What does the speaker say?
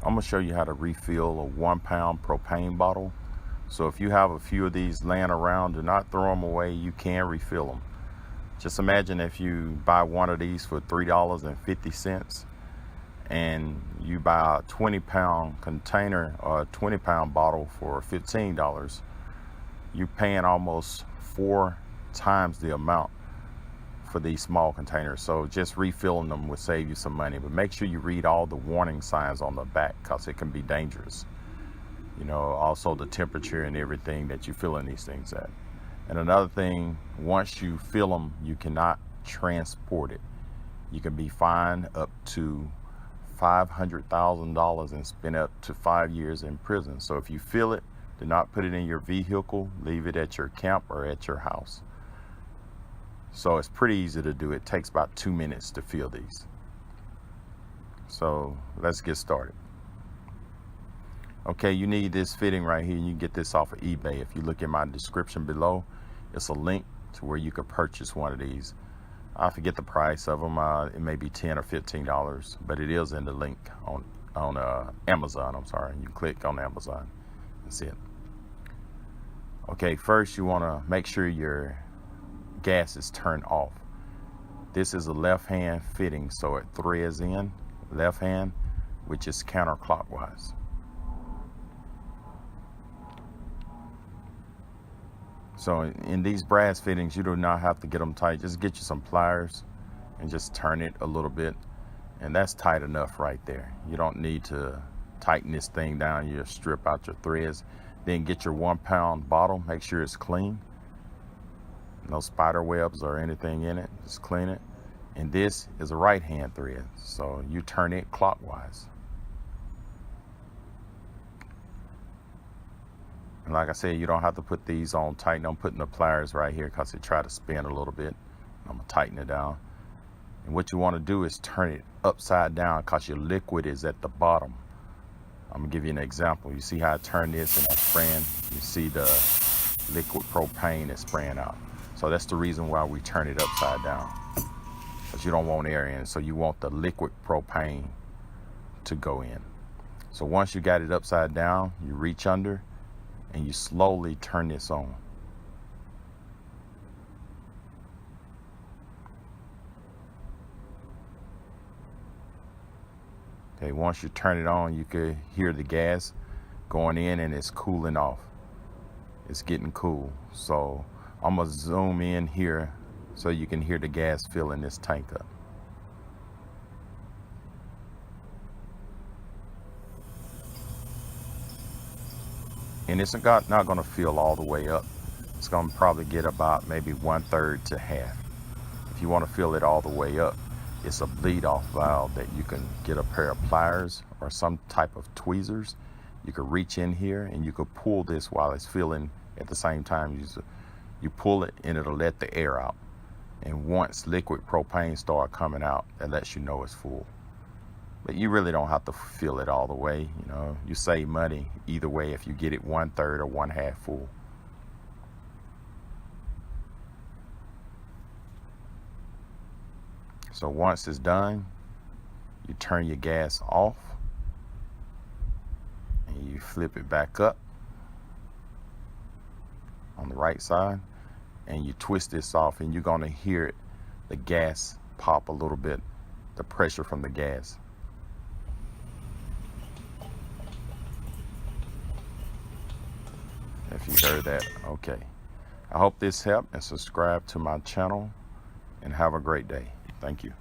I'm gonna show you how to refill a 1-pound propane bottle. So if you have a few of these laying around, do not throw them away. You can refill them. Just imagine if you buy one of these for $3.50 and you buy a 20-pound container or a 20-pound bottle for $15. You're paying almost 4 times the amount for these small containers. So just refilling them will save you some money, but make sure you read all the warning signs on the back because it can be dangerous. You know, also the temperature and everything that you're filling these things at. And another thing, once you fill them, you cannot transport it. You can be fined up to $500,000 and spend up to 5 years in prison. So if you fill it, do not put it in your vehicle, leave it at your camp or at your house. So it's pretty easy to do. It takes about 2 minutes to fill these. So let's get started. Okay, you need this fitting right here. You can get this off of eBay. If you look in my description below, it's a link to where you could purchase one of these. I forget the price of them. It may be $10 or $15, but it is in the link on Amazon. I'm sorry. You click on Amazon and see it. Okay, first you want to make sure your gas is turned off. This is a left hand fitting, so it threads in left hand, which is counterclockwise. So in these brass fittings, you do not have to get them tight. Just get you some pliers and just turn it a little bit, and that's tight enough right there. You don't need to tighten this thing down. You just strip out your threads. Then get your 1-pound bottle, make sure it's clean. No spider webs or anything in it, just clean it. And this is a right hand thread, so you turn it clockwise. And like I said, you don't have to put these on tight. I'm putting the pliers right here because they try to spin a little bit. I'm gonna tighten it down. And what you want to do is turn it upside down because your liquid is at the bottom. I'm gonna give you an example. You see how I turn this and I'm spraying? You see the liquid propane is spraying out. So that's the reason why we turn it upside down, because you don't want air in. So you want the liquid propane to go in. So once you got it upside down, you reach under and you slowly turn this on. Okay, once you turn it on, you can hear the gas going in and it's cooling off. It's getting cool. So I'm gonna zoom in here so you can hear the gas filling this tank up. And it's not gonna fill all the way up. It's gonna probably get about maybe 1/3 to half. If you wanna fill it all the way up, it's a bleed off valve that you can get a pair of pliers or some type of tweezers. You could reach in here and you could pull this while it's filling at the same time. You pull it and it'll let the air out. And once liquid propane start coming out, that lets you know it's full. But you really don't have to fill it all the way. You know, you save money either way if you get it 1/3 or 1/2 full. So once it's done, you turn your gas off and you flip it back up on the right side and you twist this off, and you're going to hear it, the gas pop a little bit, the pressure from the gas. If you heard that, okay. I hope this helped, and subscribe to my channel and have a great day. Thank you.